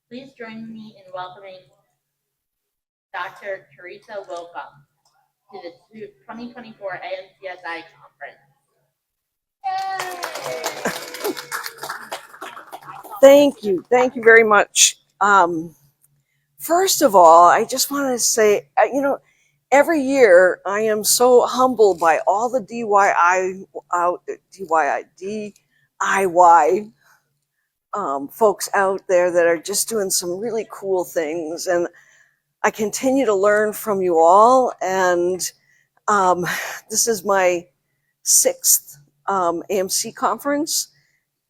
Please join me in welcoming Dr. Therese Willkomm to the 2024 AMCSI conference. Thank you very much. First of all, I just want to say, every year I am so humbled by all the DIY folks out there that are just doing some really cool things, and I continue to learn from you all. And this is my 6th AMC conference,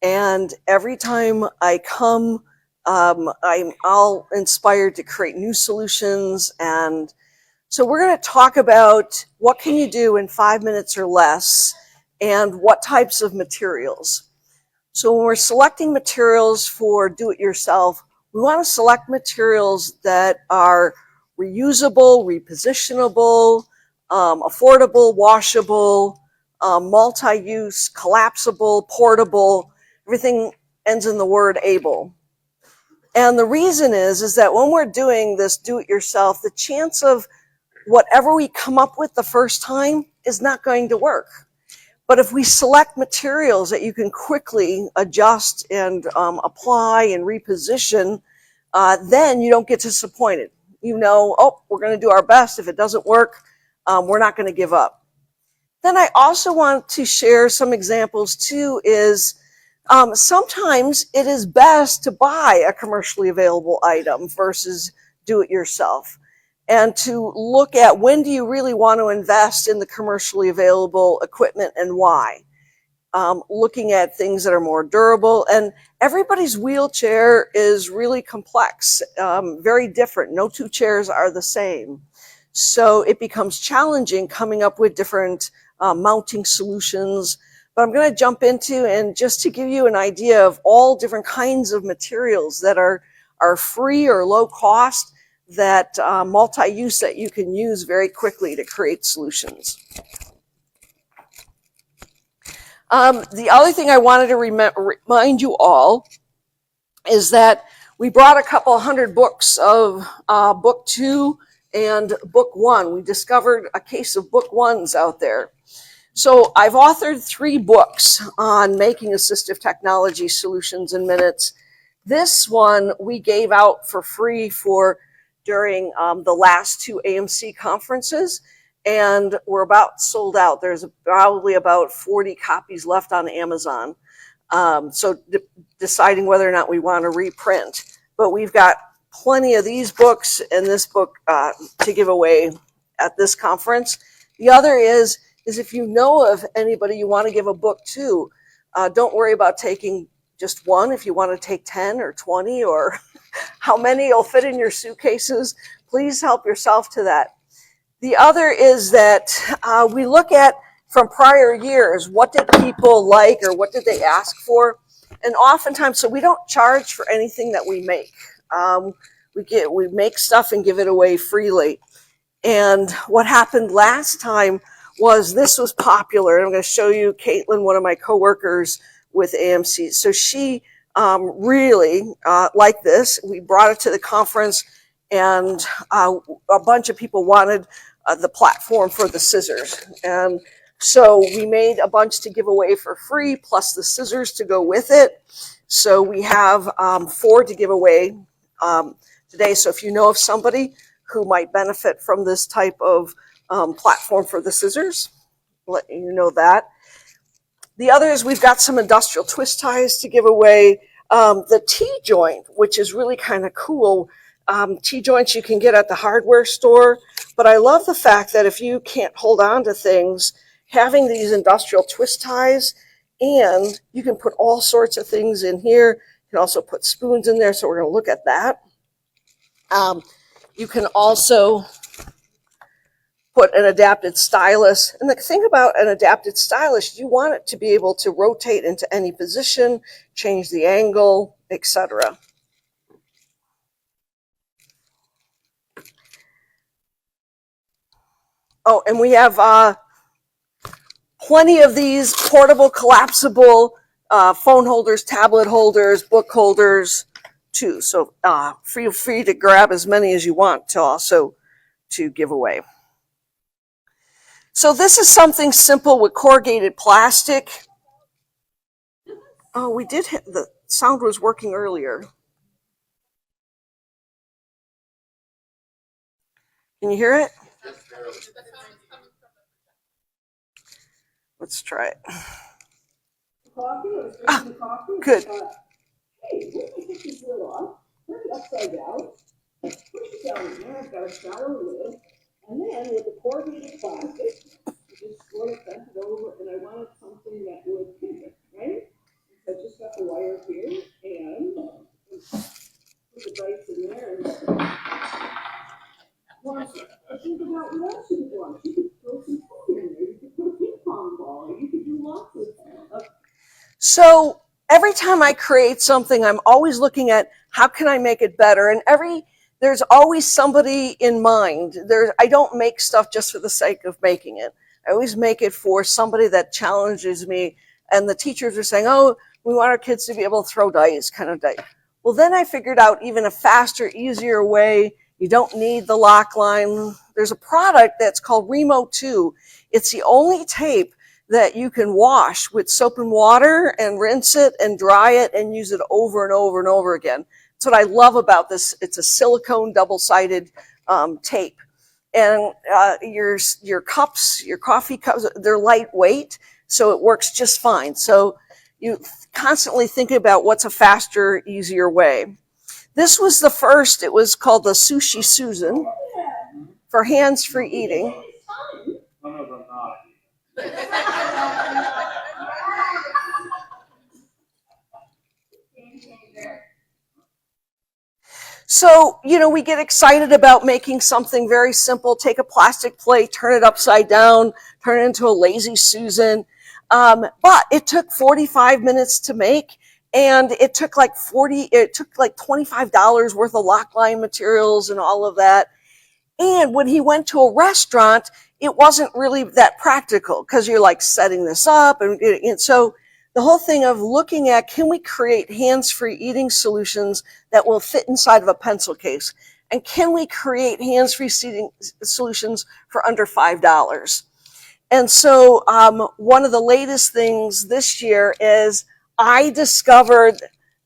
and every time I come, I'm all inspired to create new solutions. And so we're going to talk about what can you do in 5 minutes or less, and what types of materials. So when we're selecting materials for do-it-yourself, we want to select materials that are reusable, repositionable, affordable, washable, multi-use, collapsible, portable. Everything ends in the word able. And the reason is that when we're doing this do-it-yourself, the chance of whatever we come up with the first time is not going to work. But if we select materials that you can quickly adjust and apply and reposition, then you don't get disappointed. You know, oh, we're going to do our best. If it doesn't work, we're not going to give up. Then I also want to share some examples too, is sometimes it is best to buy a commercially available item versus do it yourself. And to look at when do you really want to invest in the commercially available equipment and why. Looking at things that are more durable, and everybody's wheelchair is really complex, very different. No two chairs are the same. So it becomes challenging coming up with different mounting solutions. But I'm going to jump into, and just to give you an idea of all different kinds of materials that are free or low cost, that multi-use that you can use very quickly to create solutions. The other thing I wanted to remind you all is that we brought a couple hundred books of book 2 and book 1. We discovered a case of book 1s out there. So I've authored 3 books on making assistive technology solutions in minutes. This one we gave out for free during the last 2 AMC conferences, and we're about sold out. There's probably about 40 copies left on Amazon. So deciding whether or not we want to reprint. But we've got plenty of these books and this book to give away at this conference. The other is if you know of anybody you want to give a book to, don't worry about taking just one. If you want to take 10 or 20 or how many will fit in your suitcases, please help yourself to that. The other is that we look at from prior years, what did people like or what did they ask for? And oftentimes, so we don't charge for anything that we make. We make stuff and give it away freely. And what happened last time was this was popular. I'm going to show you Caitlin, one of my coworkers with AMC. So she really liked this. We brought it to the conference, and a bunch of people wanted the platform for the scissors. And so we made a bunch to give away for free, plus the scissors to go with it. So we have 4 to give away today. So if you know of somebody who might benefit from this type of platform for the scissors, let you know that. The other is we've got some industrial twist ties to give away. The T-joint, which is really kind of cool. T-joints you can get at the hardware store, but I love the fact that if you can't hold on to things, having these industrial twist ties, and you can put all sorts of things in here. You can also put spoons in there, so we're going to look at that. You can also put an adapted stylus. And the thing about an adapted stylus, you want it to be able to rotate into any position, change the angle, etc. Oh, and we have plenty of these portable, collapsible phone holders, tablet holders, book holders too. So feel free to grab as many as you want to give away. So this is something simple with corrugated plastic. Oh, we did hit, the sound was working earlier. Can you hear it? Let's try it. Good. Hey, let me take this lid off, turn it upside down, push it down in there, I've got a shallow lid, and then with the corrugated plastic, you just sort of bent it over, and I wanted something that would pivot, right? So I just got the wire here, and put the bites in there, and think about what else you could want. You could throw some food in there, you could put a ping pong ball, or you could do lots of stuff. So every time I create something, I'm always looking at how can I make it better, and there's always somebody in mind. I don't make stuff just for the sake of making it. I always make it for somebody that challenges me, and the teachers are saying, oh, we want our kids to be able to throw dice, kind of dice. Well, then I figured out even a faster, easier way. You don't need the loc-Line. There's a product that's called Remo 2. It's the only tape that you can wash with soap and water and rinse it and dry it and use it over and over and over again. That's what I love about this. It's a silicone double-sided tape. And your cups, your coffee cups, they're lightweight, so it works just fine. So you constantly think about what's a faster, easier way. This was the first. It was called the Sushi Susan for hands-free eating. So, we get excited about making something very simple. Take a plastic plate, turn it upside down, turn it into a lazy Susan. But it took 45 minutes to make, and it took like $25 worth of loc-Line materials and all of that. And when he went to a restaurant, it wasn't really that practical because you're like setting this up. And so the whole thing of looking at, can we create hands-free eating solutions that will fit inside of a pencil case? And can we create hands-free seating solutions for under $5? And so one of the latest things this year is I discovered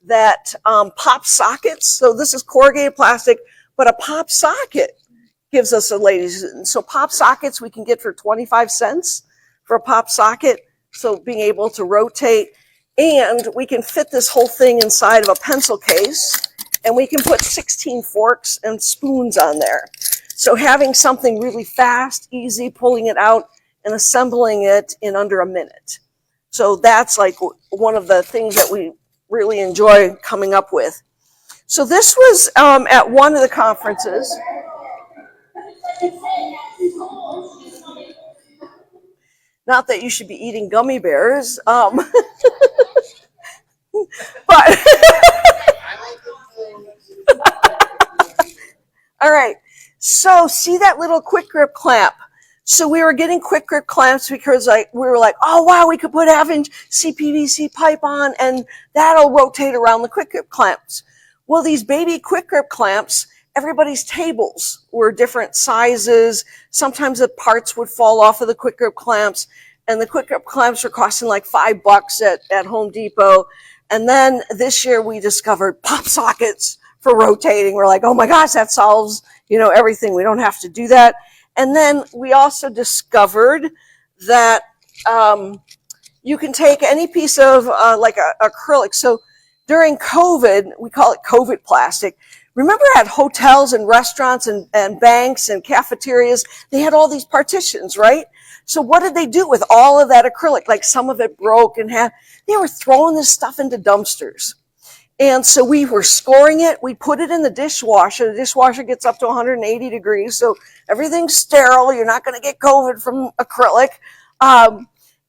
that pop sockets, so this is corrugated plastic, but a pop socket gives us a ladies. So pop sockets we can get for 25 cents for a pop socket. So being able to rotate, and we can fit this whole thing inside of a pencil case, and we can put 16 forks and spoons on there. So having something really fast, easy, pulling it out and assembling it in under a minute. So that's like one of the things that we really enjoy coming up with. So this was at one of the conferences. Not that you should be eating gummy bears, but all right. So see that little quick grip clamp. So we were getting quick grip clamps because we were like, oh wow, we could put half-inch CPVC pipe on and that'll rotate around the quick grip clamps. Well, these baby quick grip clamps, everybody's tables were different sizes. Sometimes the parts would fall off of the quick grip clamps, and the quick grip clamps were costing like $5 at Home Depot. And then this year we discovered pop sockets for rotating. We're like, oh my gosh, that solves, everything. We don't have to do that. And then we also discovered that you can take any piece of like acrylic. So during COVID, we call it COVID plastic. Remember at hotels and restaurants and banks and cafeterias, they had all these partitions, right? So what did they do with all of that acrylic? Like some of it broke and they were throwing this stuff into dumpsters. And so we were scoring it. We put it in the dishwasher. The dishwasher gets up to 180 degrees. So everything's sterile. You're not going to get COVID from acrylic.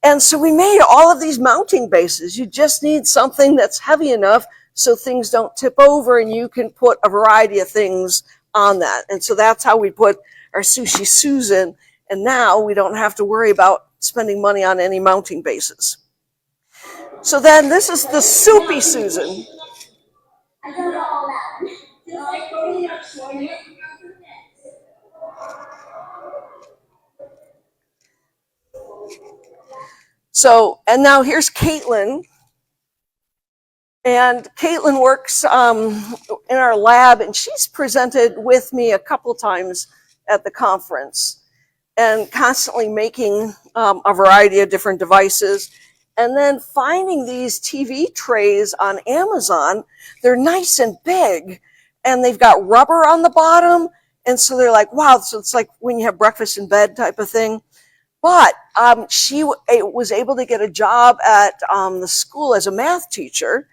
And so we made all of these mounting bases. You just need something that's heavy enough so things don't tip over, and you can put a variety of things on that. And so that's how we put our Sushi Susan. And now we don't have to worry about spending money on any mounting bases. So then this is the Soupy Susan. I got all that So, and now here's Caitlin. And Caitlin works in our lab, and she's presented with me a couple times at the conference and constantly making a variety of different devices. And then finding these TV trays on Amazon. They're nice and big, and they've got rubber on the bottom. And so they're like, wow, so it's like when you have breakfast in bed type of thing. But she was able to get a job at the school as a math teacher,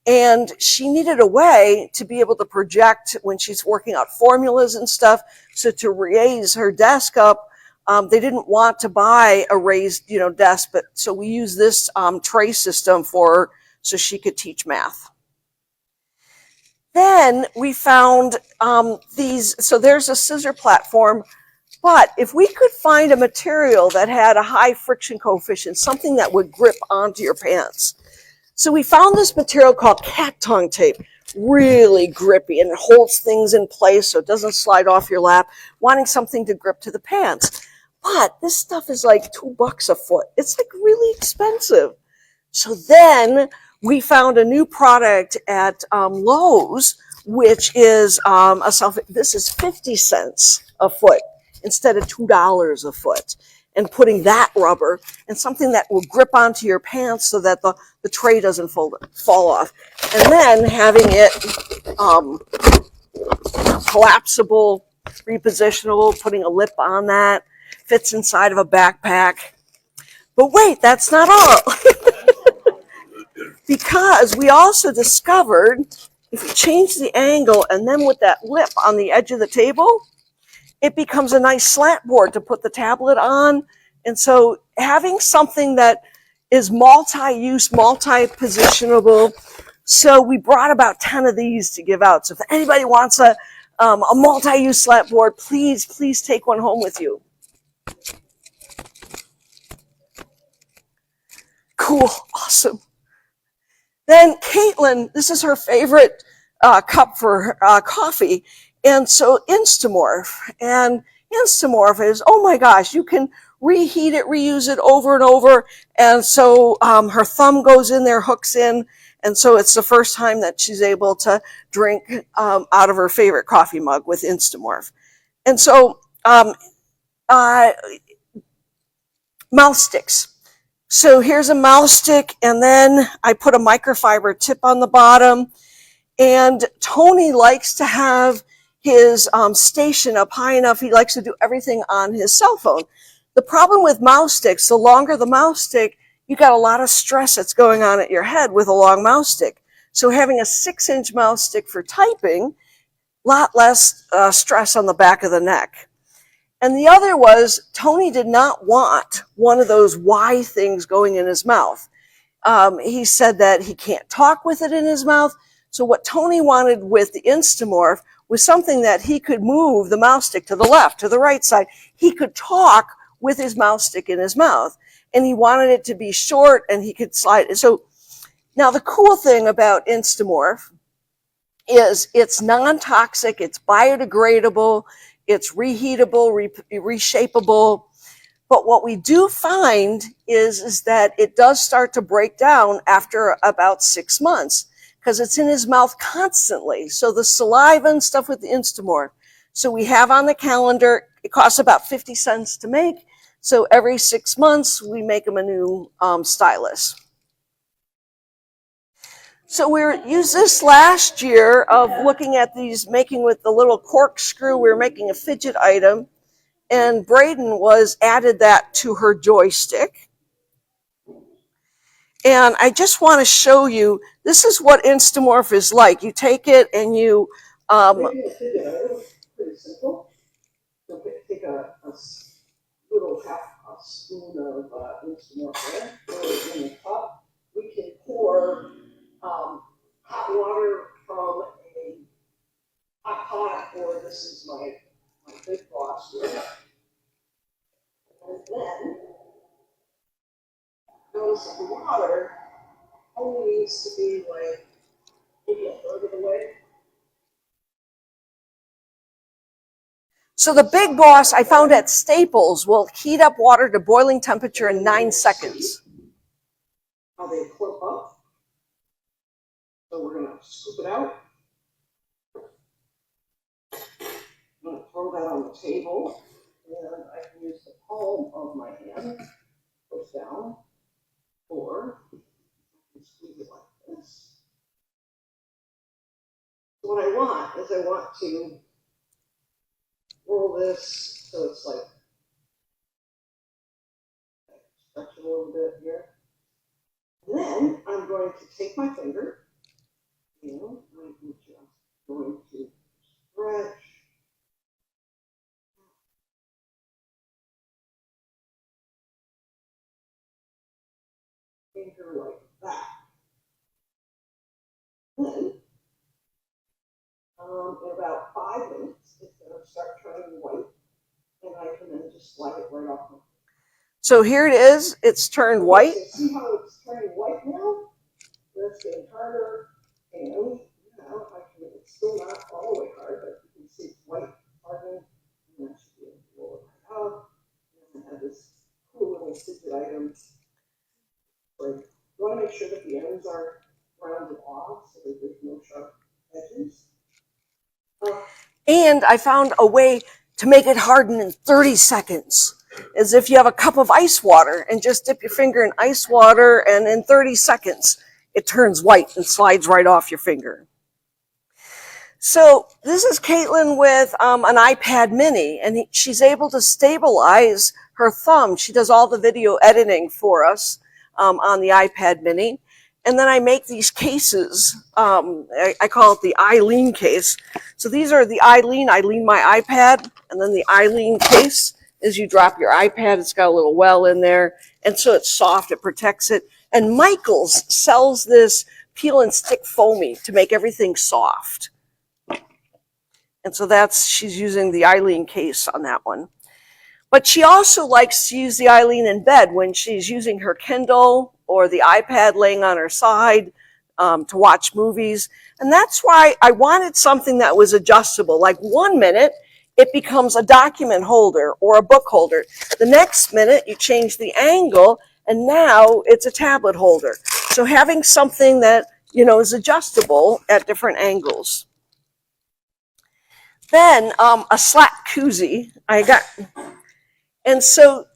and she needed a way to be able to project when she's working out formulas and stuff. So to raise her desk up, they didn't want to buy a raised, desk, but so we use this tray system for her so she could teach math. Then we found these. So there's a scissor platform. But if we could find a material that had a high friction coefficient, something that would grip onto your pants. So we found this material called cat tongue tape, really grippy, and it holds things in place so it doesn't slide off your lap, wanting something to grip to the pants. But this stuff is like $2 a foot. It's like really expensive. So then we found a new product at Lowe's, which is this is 50 cents a foot instead of $2 a foot, and putting that rubber and something that will grip onto your pants so that the tray doesn't fall off. And then having it collapsible, repositionable, putting a lip on that, fits inside of a backpack. But wait, that's not all. Because we also discovered if you change the angle and then with that lip on the edge of the table, it becomes a nice slant board to put the tablet on. And so having something that is multi-use, multi-positionable. So we brought about 10 of these to give out. So if anybody wants a multi-use slant board, please take one home with you. Cool, awesome. Then Caitlin, this is her favorite cup for coffee. And so InstaMorph. And InstaMorph is, oh my gosh, you can reheat it, reuse it over and over. And so her thumb goes in there, hooks in. And so it's the first time that she's able to drink out of her favorite coffee mug with InstaMorph. And so mouth sticks. So here's a mouth stick, and then I put a microfiber tip on the bottom. And Tony likes to have his station up high enough. He likes to do everything on his cell phone. The problem with mouse sticks, the longer the mouse stick, you got a lot of stress that's going on at your head with a long mouse stick. So having a 6-inch mouse stick for typing, a lot less stress on the back of the neck. And the other was, Tony did not want one of those Y things going in his mouth. He said that he can't talk with it in his mouth. So what Tony wanted with the InstaMorph was something that he could move the mouse stick to the left, to the right side. He could talk with his mouse stick in his mouth. And he wanted it to be short and he could slide it. So now the cool thing about InstaMorph is it's non-toxic, it's biodegradable, it's reheatable, reshapeable. But what we do find is that it does start to break down after about 6 months because it's in his mouth constantly. So the saliva and stuff with the InstaMorph. So we have on the calendar, it costs about 50 cents to make. So every 6 months, we make him a new stylus. So we used this last year of looking at these, making with the little corkscrew, we were making a fidget item, and Braden added that to her joystick. And I just want to show you, this is what InstaMorph is like. You take it and you... Making a fidget item is pretty simple. So take a little half a spoon of InstaMorph there, pour it in the cup. We can pour hot water from a hot pot, or this is my big boss here. And then goes the water only needs to be like maybe a third of the way. So the Big Boss I found at Staples will heat up water to boiling temperature in 9 seconds. how they clip up. So we're gonna scoop it out. I'm gonna throw that on the table, and I can use the palm of my hand, push down, or I can squeeze it like this. So what I want is I want to roll this so it's like, stretch it a little bit here. And then I'm going to take my finger, and I'm just going to stretch. Finger like that. Then, in about 5 minutes, it's going to start turning white, and I can then just slide it right off. So here it is. It's turned white. So see how it's turning white now? It's getting harder, and now it's still not all the way hard, but you can see it's white hardening, and that should be able to roll it right out. And I have this cool little signet item. Right. You want to make sure that the ends are rounded off so that there's no sharp edges. And I found a way to make it harden in 30 seconds. As if you have a cup of ice water and just dip your finger in ice water, and in 30 seconds, it turns white and slides right off your finger. So this is Caitlin with an iPad mini, and she's able to stabilize her thumb. She does all the video editing for us on the iPad mini. And then I make these cases. I call it the iLean case. So these are the iLean. I lean my iPad, and then the iLean case is you drop your iPad. It's got a little well in there, and so it's soft. It protects it. And Michaels sells this peel and stick foamy to make everything soft. And so she's using the iLean case on that one. But she also likes to use the iLean in bed when she's using her Kindle or the iPad laying on her side to watch movies. And that's why I wanted something that was adjustable. Like 1 minute, it becomes a document holder or a book holder. The next minute, you change the angle, and now it's a tablet holder. So having something that, is adjustable at different angles. Then a slack koozie I got. And so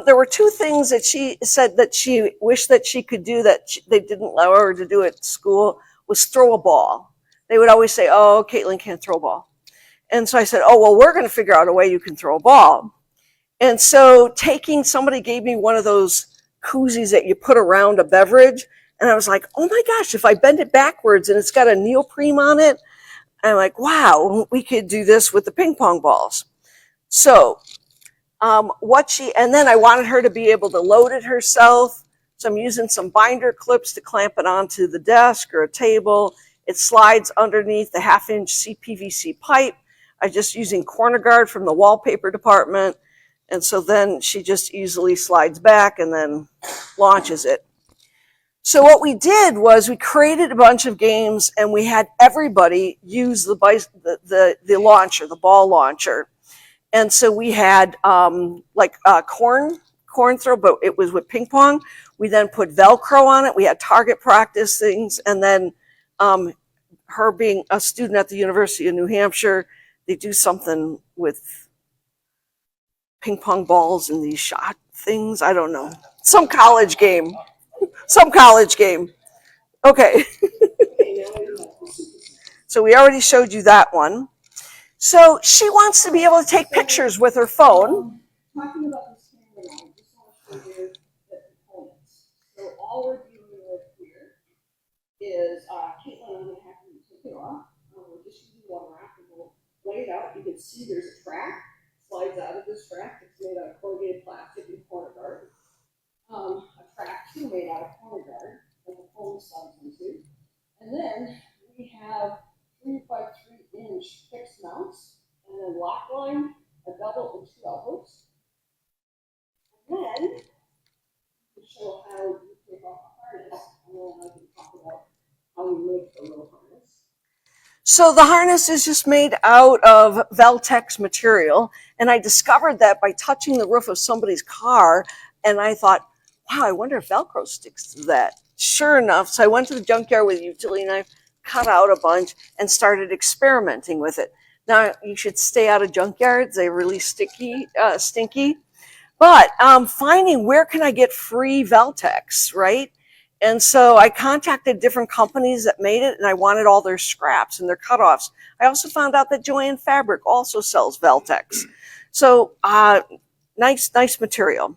there were two things that she said that she wished that she could do that they didn't allow her to do at school, was throw a ball. They would always say, oh, Caitlin can't throw a ball. And so I said, oh, well, we're going to figure out a way you can throw a ball. And so somebody gave me one of those koozies that you put around a beverage. And I was like, oh my gosh, if I bend it backwards and it's got a neoprene on it, I'm like, wow, we could do this with the ping pong balls. So and then I wanted her to be able to load it herself. So I'm using some binder clips to clamp it onto the desk or a table. It slides underneath the 1/2-inch CPVC pipe. I'm just using corner guard from the wallpaper department. And so then she just easily slides back and then launches it. So what we did was we created a bunch of games, and we had everybody use the launcher, the ball launcher. And so we had corn throw, but it was with ping pong. We then put Velcro on it. We had target practice things. And then her being a student at the University of New Hampshire, they do something with ping pong balls and these shot things. I don't know. Some college game. Okay. So we already showed you that one. So she wants to be able to take pictures with her phone. Talking about this camera now, I just want to show you the components. So all we're dealing with here is Caitlin, I'm going to have you take it off. We're just using one rack, and we'll lay it out. You can see there's a track, slides out of this track. It's made out of corrugated plastic and corner guard. A track too made out of corner guard that the phone slides into. And then we have 3 by 3-inch fixed mounts, and then loc-Line, a double and 2 elbows. And then to show how you take off the harness, and then I can talk about how we make the little harness. So the harness is just made out of Veltex material, and I discovered that by touching the roof of somebody's car, and I thought, wow, I wonder if Velcro sticks to that. Sure enough, so I went to the junkyard with a utility knife, cut out a bunch, and started experimenting with it. Now, you should stay out of junkyards. They're really stinky. But finding where can I get free Veltex, right? And so I contacted different companies that made it, and I wanted all their scraps and their cutoffs. I also found out that Joann Fabric also sells Veltex. So nice material.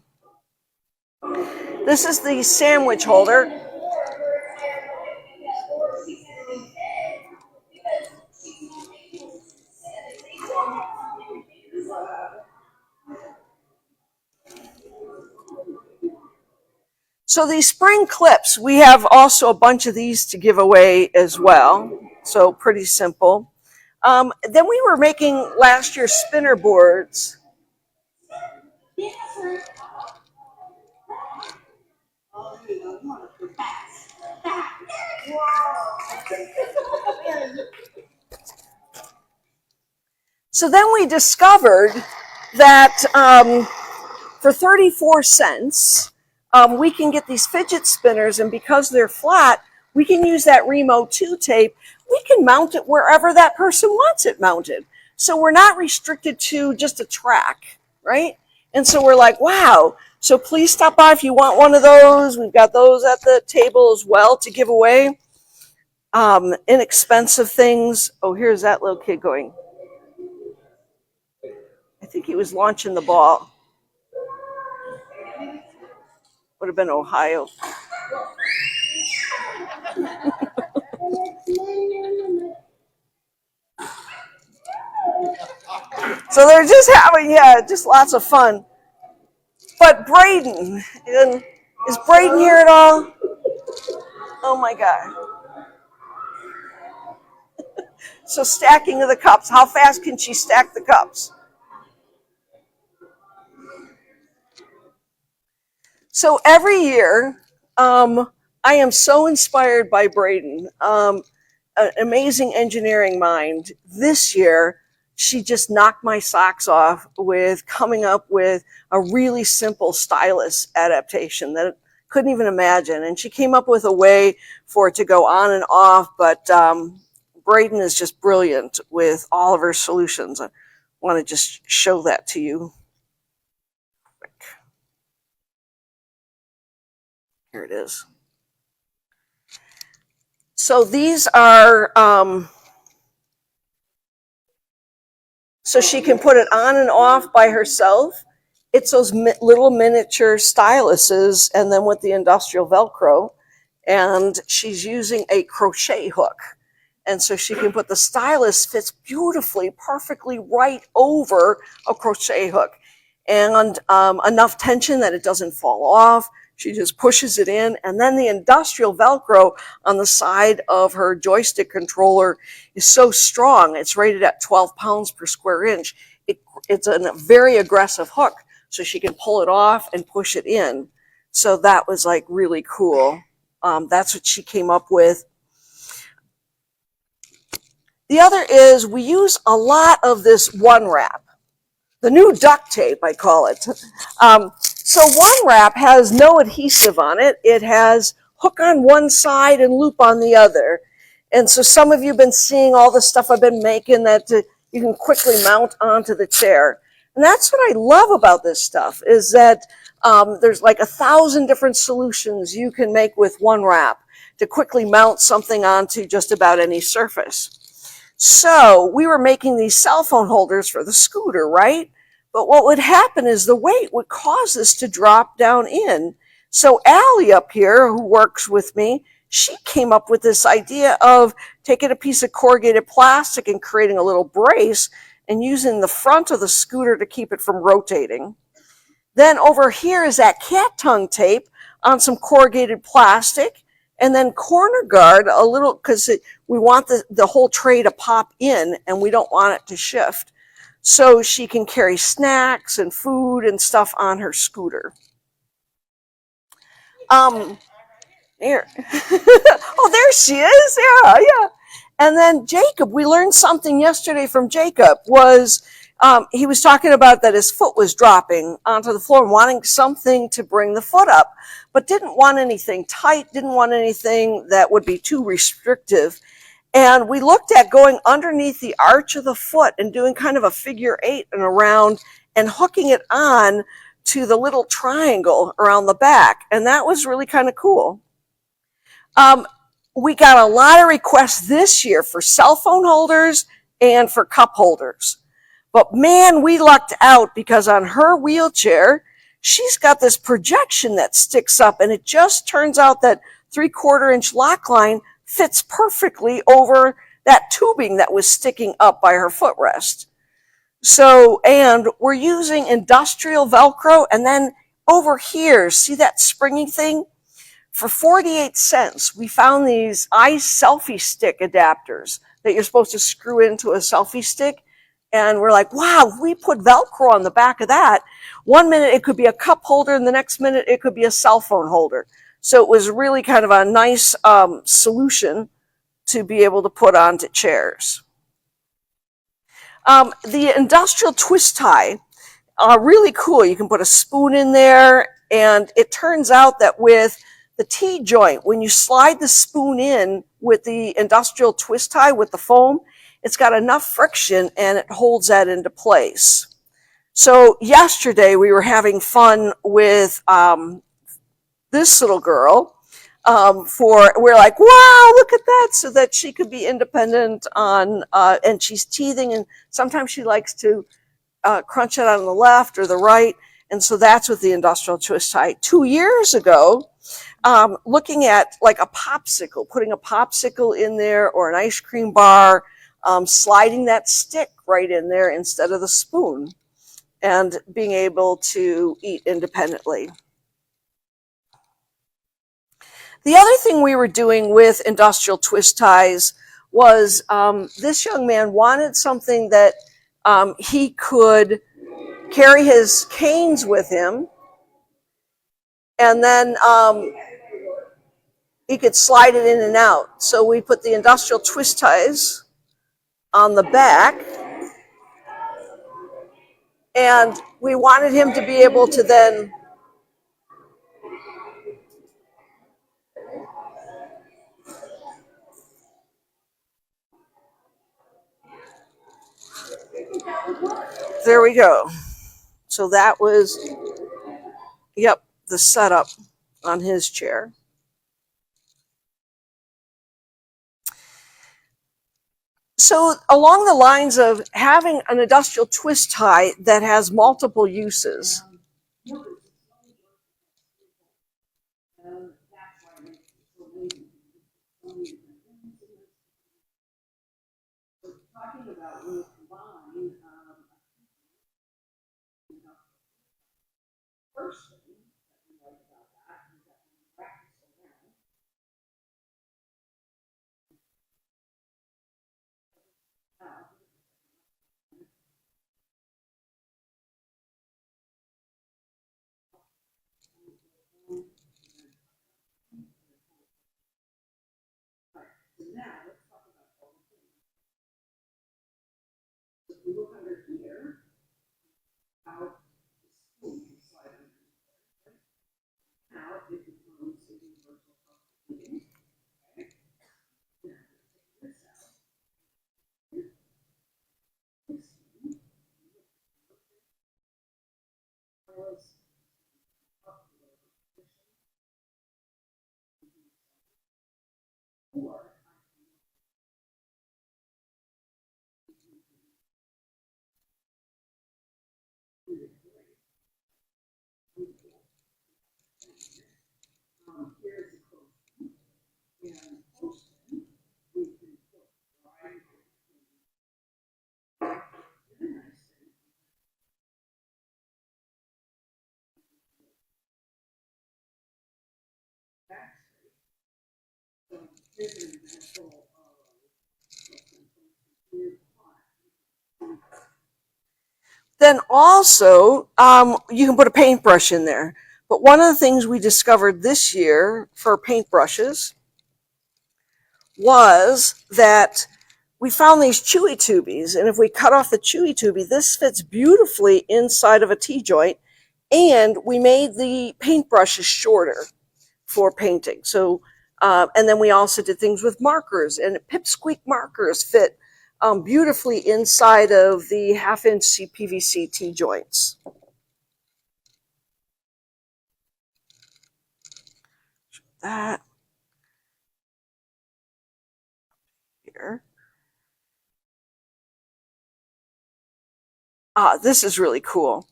This is the sandwich holder. So these spring clips, we have also a bunch of these to give away as well. So pretty simple. Then we were making last year spinner boards. So then we discovered that for 34 cents, we can get these fidget spinners, and because they're flat, we can use that Remo 2 tape. We can mount it wherever that person wants it mounted. So we're not restricted to just a track, right? And so we're like, wow. So please stop by if you want one of those. We've got those at the table as well to give away. Inexpensive things. Oh, here's that little kid going. I think he was launching the ball. Would have been Ohio. So they're just having, just lots of fun. But Braden, is Braden here at all? Oh my God. So stacking of the cups. How fast can she stack the cups? So every year, I am so inspired by Braden, an amazing engineering mind. This year, she just knocked my socks off with coming up with a really simple stylus adaptation that I couldn't even imagine. And she came up with a way for it to go on and off, but Braden is just brilliant with all of her solutions. I want to just show that to you. Here it is. So these are, so she can put it on and off by herself. It's those little miniature styluses, and then with the industrial Velcro. And she's using a crochet hook. And so she can put the stylus fits beautifully, perfectly right over a crochet hook. And enough tension that it doesn't fall off. She just pushes it in, and then the industrial Velcro on the side of her joystick controller is so strong. It's rated at 12 pounds per square inch. It's a very aggressive hook, so she can pull it off and push it in. So that was like really cool. That's what she came up with. The other is we use a lot of this one wrap. The new duct tape, I call it. So one wrap has no adhesive on it. It has hook on one side and loop on the other. And so some of you have been seeing all the stuff I've been making that you can quickly mount onto the chair. And that's what I love about this stuff, is that there's like 1,000 different solutions you can make with one wrap to quickly mount something onto just about any surface. So we were making these cell phone holders for the scooter, right? But what would happen is the weight would cause this to drop down in. So Allie up here, who works with me, she came up with this idea of taking a piece of corrugated plastic and creating a little brace and using the front of the scooter to keep it from rotating. Then over here is that cat tongue tape on some corrugated plastic. And then corner guard a little, because we want the whole tray to pop in and we don't want it to shift. So she can carry snacks and food and stuff on her scooter. There. Oh, there she is. Yeah. And then Jacob, we learned something yesterday from Jacob, was he was talking about that his foot was dropping onto the floor and wanting something to bring the foot up, but didn't want anything tight, didn't want anything that would be too restrictive. And we looked at going underneath the arch of the foot and doing kind of a figure 8 and around and hooking it on to the little triangle around the back. And that was really kind of cool. We got a lot of requests this year for cell phone holders and for cup holders. But man, we lucked out because on her wheelchair, she's got this projection that sticks up, and it just turns out that 3/4 inch loc-Line fits perfectly over that tubing that was sticking up by her footrest. So, and we're using industrial Velcro, and then over here, see that springy thing? For 48 cents, we found these selfie stick adapters that you're supposed to screw into a selfie stick. And we're like, wow, if we put Velcro on the back of that, one minute it could be a cup holder, and the next minute it could be a cell phone holder. So it was really kind of a nice solution to be able to put onto chairs. The industrial twist tie, really cool. You can put a spoon in there, and it turns out that with the T-joint, when you slide the spoon in with the industrial twist tie with the foam, it's got enough friction and it holds that into place. So yesterday we were having fun with this little girl. We're like, wow, look at that, so that she could be independent on, and she's teething, and sometimes she likes to crunch it on the left or the right. And so that's with the industrial twist tie. 2 years ago, looking at like a popsicle, putting a popsicle in there or an ice cream bar, sliding that stick right in there instead of the spoon, and being able to eat independently. The other thing we were doing with industrial twist ties was this young man wanted something that he could carry his canes with him, and then he could slide it in and out. So we put the industrial twist ties on the back, and we wanted him to be able to then there we go. So that was, yep, the setup on his chair. So along the lines of having an industrial twist tie that has multiple uses. Talking about when you combine first thing that we like about that is that when you practice around, so now let's talk about all the things. So if we look under here, how the spoon can slide under here. Now it becomes a universal property. Okay. Now let's take this out. Here's the closing, and closing, we can put right in. Nice thing. Back straight. So here's an example of Then also, you can put a paintbrush in there. But one of the things we discovered this year for paintbrushes was that we found these chewy tubies, and if we cut off the chewy tubie, this fits beautifully inside of a T-joint, and we made the paintbrushes shorter for painting. So, and then we also did things with markers, and pipsqueak markers fit beautifully inside of the 1/2-inch PVC T-joints. That here. This is really cool.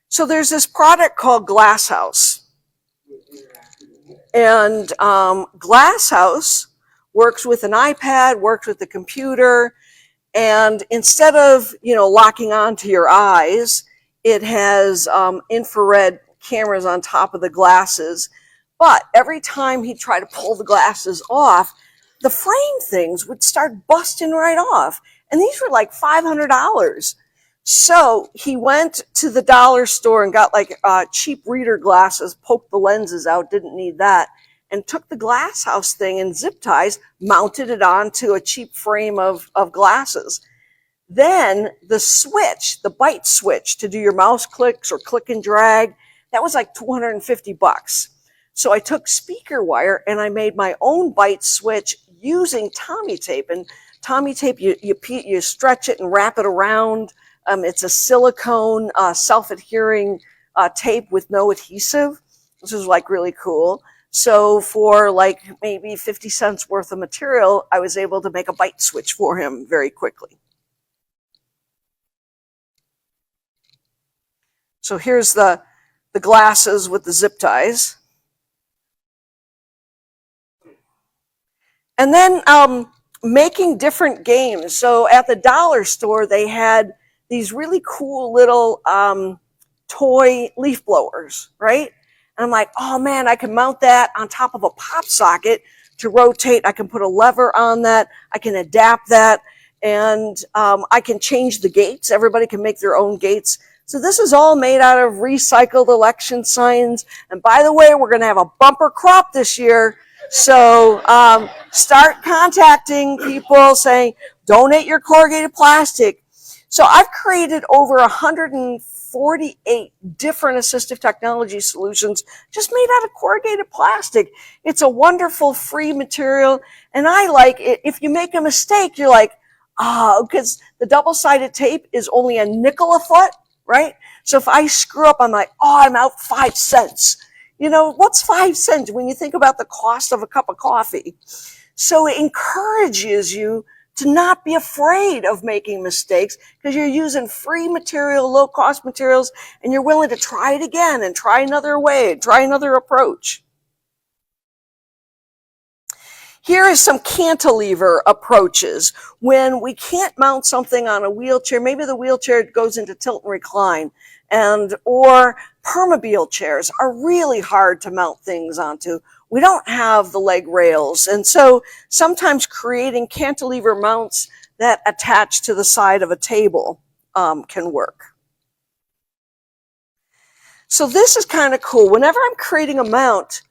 So there's this product called Glasshouse. And Glasshouse works with an iPad, works with the computer, and instead of, locking onto your eyes, it has infrared cameras on top of the glasses. But every time he tried to pull the glasses off, the frame things would start busting right off. And these were like $500. So he went to the dollar store and got like cheap reader glasses, poked the lenses out, didn't need that, and took the Glasshouse thing and zip ties, mounted it onto a cheap frame of glasses. Then the switch, the bite switch to do your mouse clicks or click and drag, that was like $250. So I took speaker wire and I made my own bite switch using Tommy tape. And Tommy tape, you stretch it and wrap it around. It's a silicone, self-adhering tape with no adhesive, which is like really cool. So for like maybe 50 cents worth of material, I was able to make a bite switch for him very quickly. So here's the glasses with the zip ties. And then making different games. So at the dollar store, they had these really cool little toy leaf blowers, right? And I'm like, oh man, I can mount that on top of a pop socket to rotate. I can put a lever on that. I can adapt that. And I can change the gates. Everybody can make their own gates. So this is all made out of recycled election signs. And by the way, we're going to have a bumper crop this year. So start contacting people saying, donate your corrugated plastic. So I've created over 148 different assistive technology solutions just made out of corrugated plastic. It's a wonderful free material. And I like it. If you make a mistake, you're like, because the double-sided tape is only a nickel a foot, right? So if I screw up, I'm like, I'm out 5 cents. What's 5 cents when you think about the cost of a cup of coffee? So it encourages you to not be afraid of making mistakes because you're using free material, low-cost materials, and you're willing to try it again and try another way, try another approach. Here is some cantilever approaches. When we can't mount something on a wheelchair, maybe the wheelchair goes into tilt and recline, or permobile chairs are really hard to mount things onto. We don't have the leg rails. And so sometimes creating cantilever mounts that attach to the side of a table can work. So this is kind of cool. Whenever I'm creating a mount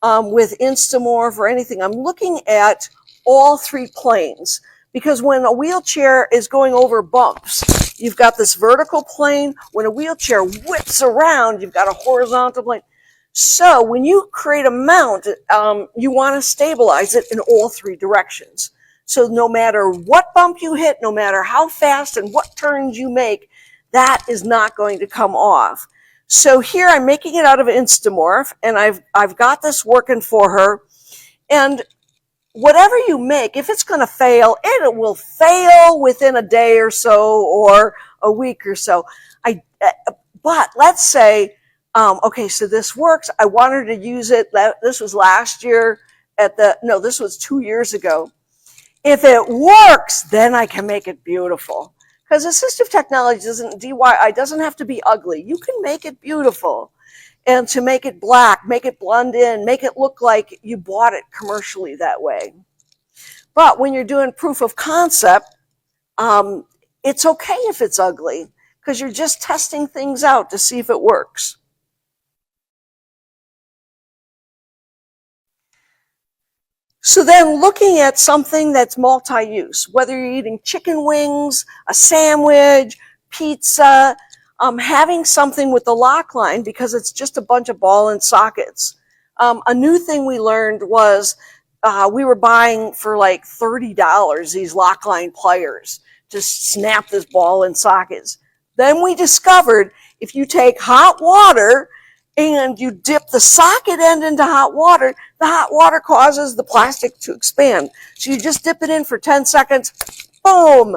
with InstaMorph or anything, I'm looking at all 3 planes. Because when a wheelchair is going over bumps, you've got this vertical plane. When a wheelchair whips around, you've got a horizontal plane. So when you create a mount, you want to stabilize it in all 3 directions. So no matter what bump you hit, no matter how fast and what turns you make, that is not going to come off. So here I'm making it out of InstaMorph, and I've got this working for her. And whatever you make, if it's going to fail, it will fail within a day or so or a week or so. But let's say, okay, so this works. I want her to use it. This was last year this was 2 years ago. If it works, then I can make it beautiful. Because assistive technology doesn't have to be ugly. You can make it beautiful. And to make it black, make it blend in, make it look like you bought it commercially that way. But when you're doing proof of concept, it's okay if it's ugly because you're just testing things out to see if it works. So then looking at something that's multi-use, whether you're eating chicken wings, a sandwich, pizza, having something with the loc-Line, because it's just a bunch of ball and sockets. A new thing we learned was we were buying for like $30 these loc-Line pliers to snap this ball and sockets. Then we discovered if you take hot water and you dip the socket end into hot water, the hot water causes the plastic to expand. So you just dip it in for 10 seconds, boom.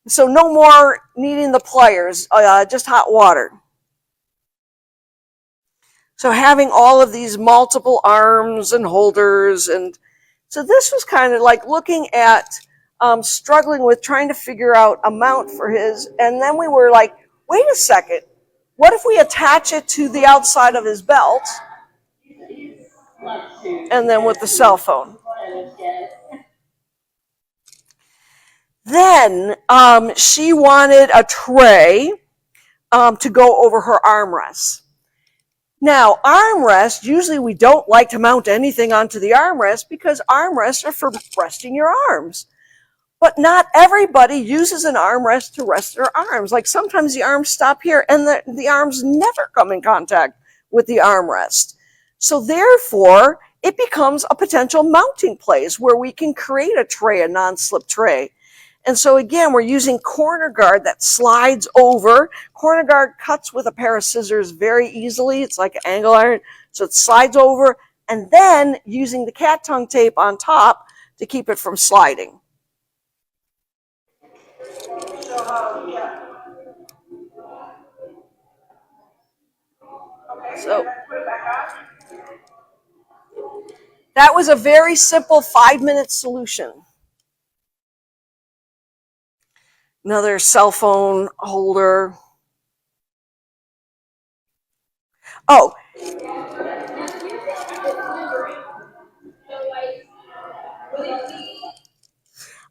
So no more needing the pliers, just hot water. So having all of these multiple arms and holders. And so this was kind of like looking at struggling with trying to figure out a mount for his. And then we were like, wait a second. What if we attach it to the outside of his belt? And then with the cell phone. Then she wanted a tray to go over her armrest. Now, armrest, usually we don't like to mount anything onto the armrest because armrests are for resting your arms. But not everybody uses an armrest to rest their arms. Like sometimes the arms stop here and the arms never come in contact with the armrest. So therefore, it becomes a potential mounting place where we can create a tray, a non-slip tray. And so again, we're using corner guard that slides over. Corner guard cuts with a pair of scissors very easily. It's like an angle iron. So it slides over, and then using the cat tongue tape on top to keep it from sliding. So that was a very simple 5-minute solution. Another cell phone holder. Oh.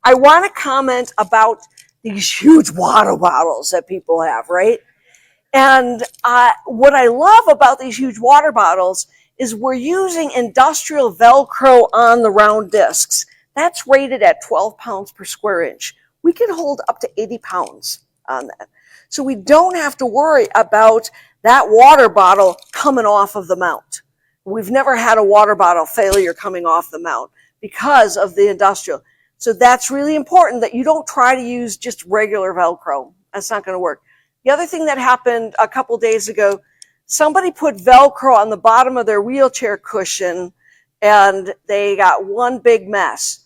I want to comment about these huge water bottles that people have, right? And what I love about these huge water bottles is we're using industrial Velcro on the round discs. That's rated at 12 pounds per square inch. We can hold up to 80 pounds on that. So we don't have to worry about that water bottle coming off of the mount. We've never had a water bottle failure coming off the mount because of the industrial. So that's really important that you don't try to use just regular Velcro. That's not going to work. The other thing that happened a couple days ago, somebody put Velcro on the bottom of their wheelchair cushion and they got one big mess.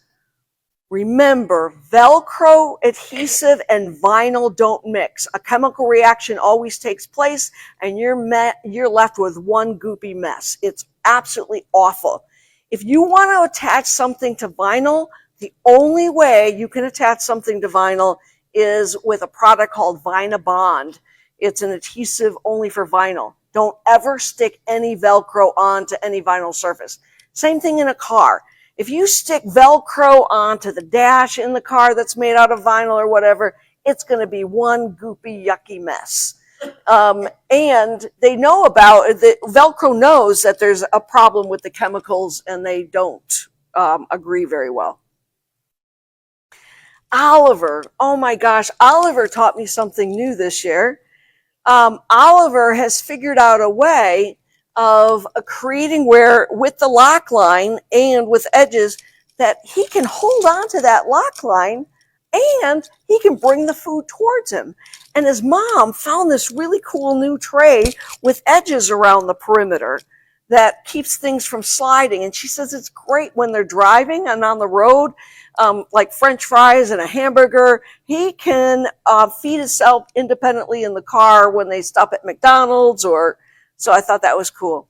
Remember, Velcro, adhesive, and vinyl don't mix. A chemical reaction always takes place, and you're left with one goopy mess. It's absolutely awful. If you want to attach something to vinyl, the only way you can attach something to vinyl is with a product called Vinabond. It's an adhesive only for vinyl. Don't ever stick any Velcro onto any vinyl surface. Same thing in a car. If you stick Velcro onto the dash in the car that's made out of vinyl or whatever, it's going to be one goopy, yucky mess. And they know about it. Velcro knows that there's a problem with the chemicals, and they don't agree very well. Oliver, oh my gosh, Oliver taught me something new this year. Oliver has figured out a way of creating where with the loc-Line and with edges that he can hold on to that loc-Line and he can bring the food towards him. And his mom found this really cool new tray with edges around the perimeter that keeps things from sliding. And she says it's great when they're driving and on the road, like French fries and a hamburger. He can feed himself independently in the car when they stop at McDonald's or. So I thought that was cool.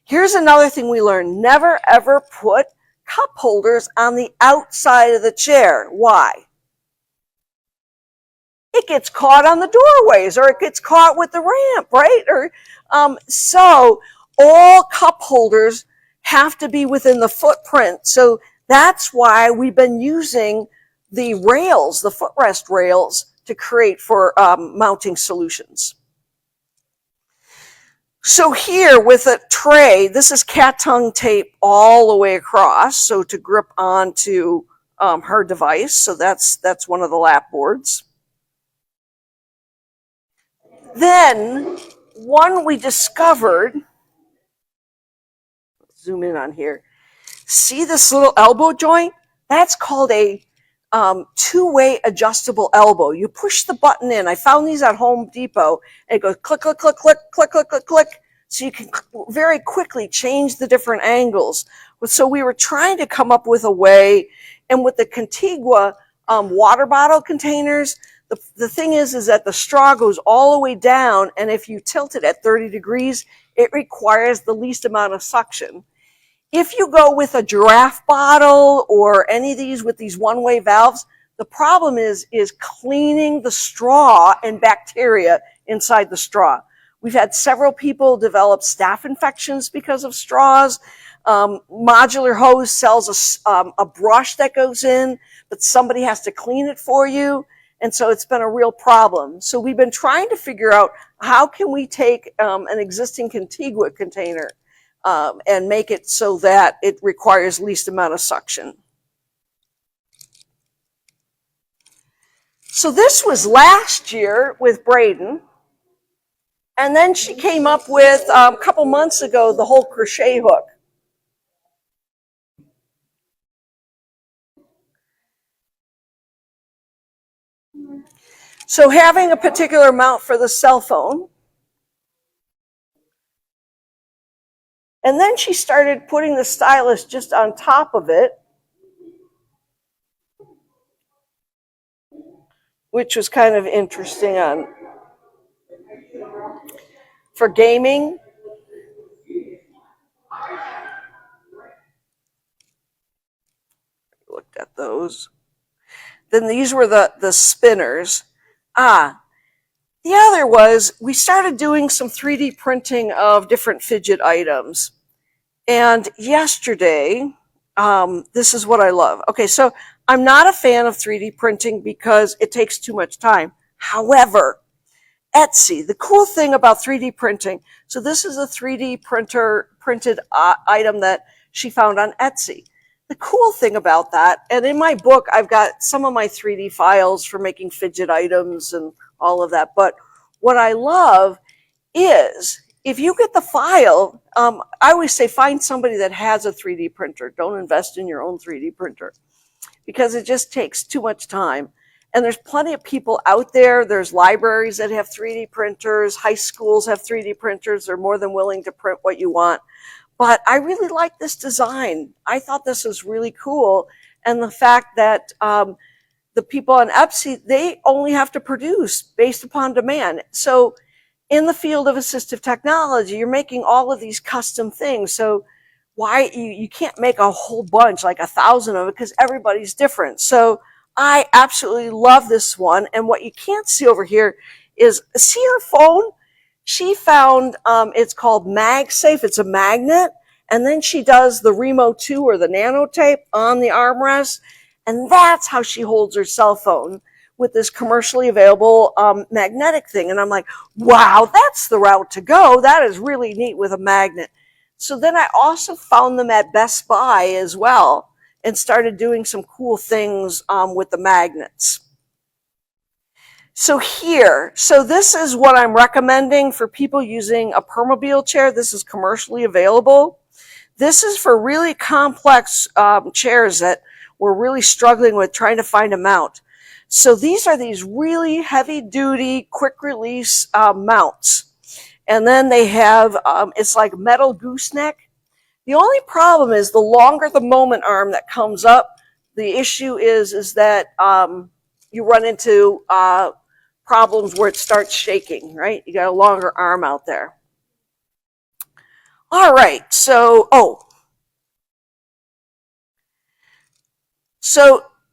Here's another thing we learned. Never, ever put cup holders on the outside of the chair. Why? It gets caught on the doorways or it gets caught with the ramp, right? Or so all cup holders have to be within the footprint. So that's why we've been using the rails, the footrest rails, to create for mounting solutions. So here with a tray, this is cat tongue tape all the way across, so to grip onto her device. So that's one of the lap boards. Then one we discovered, zoom in on here, see this little elbow joint? That's called a two-way adjustable elbow. You push the button in. I found these at Home Depot, and it goes click, click, click, click, click, click, click, click. So you can very quickly change the different angles. So we were trying to come up with a way, and with the Contigua water bottle containers, the thing is that the straw goes all the way down, and if you tilt it at 30 degrees, it requires the least amount of suction. If you go with a giraffe bottle or any of these with these one-way valves, the problem is cleaning the straw and bacteria inside the straw. We've had several people develop staph infections because of straws. Modular Hose sells a brush that goes in, but somebody has to clean it for you. And so it's been a real problem. So we've been trying to figure out how can we take an existing Contigua container and make it so that it requires least amount of suction. So this was last year with Braden. And then she came up with, a couple months ago, the whole crochet hook. So having a particular mount for the cell phone. And then she started putting the stylus just on top of it, which was kind of interesting for gaming. Looked at those. Then these were the spinners. The other was we started doing some 3D printing of different fidget items. And yesterday, this is what I love. Okay, so I'm not a fan of 3D printing because it takes too much time. However, Etsy, the cool thing about 3D printing, so this is a 3D printed item that she found on Etsy. The cool thing about that, and in my book, I've got some of my 3D files for making fidget items and all of that. But what I love is if you get the file, I always say find somebody that has a 3D printer. Don't invest in your own 3D printer because it just takes too much time. And there's plenty of people out there. There's libraries that have 3D printers. High schools have 3D printers. They're more than willing to print what you want. But I really like this design. I thought this was really cool. And the fact that the people on Etsy, they only have to produce based upon demand. So in the field of assistive technology, you're making all of these custom things. So why you can't make a whole bunch, like 1,000 of it, because everybody's different. So I absolutely love this one. And what you can't see over here is, see her phone? She found, it's called MagSafe. It's a magnet. And then she does the Remo 2 or the Nano tape on the armrest. And that's how she holds her cell phone, with this commercially available magnetic thing. And I'm like, wow, that's the route to go. That is really neat with a magnet. So then I also found them at Best Buy as well and started doing some cool things with the magnets. So this is what I'm recommending for people using a permobil chair. This is commercially available. This is for really complex chairs that we're really struggling with trying to find a mount. So these are these really heavy duty, quick release mounts. And then they have, it's like metal gooseneck. The only problem is the longer the moment arm that comes up, the issue is that you run into problems where it starts shaking, right? You got a longer arm out there. All right, so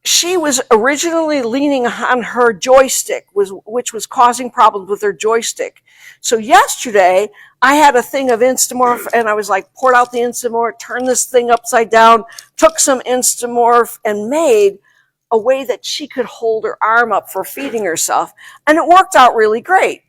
she was originally leaning on her joystick, which was causing problems with her joystick. So yesterday, I had a thing of InstaMorph, and I was like, poured out the InstaMorph, turned this thing upside down, took some InstaMorph, and made a way that she could hold her arm up for feeding herself. And it worked out really great.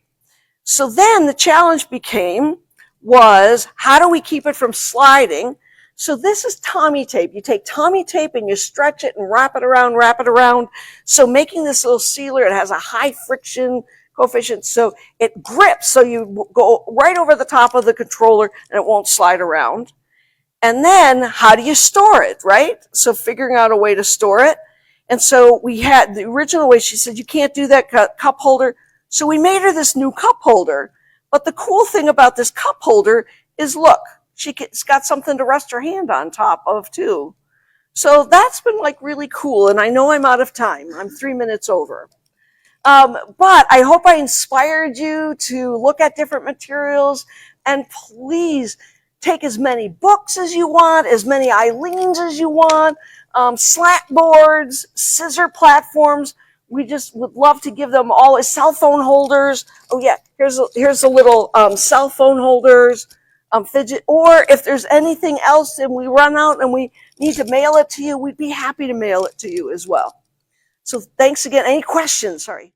So then the challenge became, was, how do we keep it from sliding? So this is Tommy tape. You take Tommy tape and you stretch it and wrap it around. So making this little sealer, it has a high friction coefficient, so it grips. So you go right over the top of the controller and it won't slide around. And then how do you store it, right? So figuring out a way to store it. And so we had the original way, she said, you can't do that cup holder. So we made her this new cup holder. But the cool thing about this cup holder is, look, she's got something to rest her hand on top of too. So that's been like really cool. And I know I'm out of time. I'm 3 minutes over. But I hope I inspired you to look at different materials, and please take as many books as you want, as many Eileens as you want, slat boards, scissor platforms. We just would love to give them all as cell phone holders. Oh yeah, here's a little cell phone holders, fidget, or if there's anything else and we run out and we need to mail it to you, we'd be happy to mail it to you as well. So thanks again. Any questions? Sorry.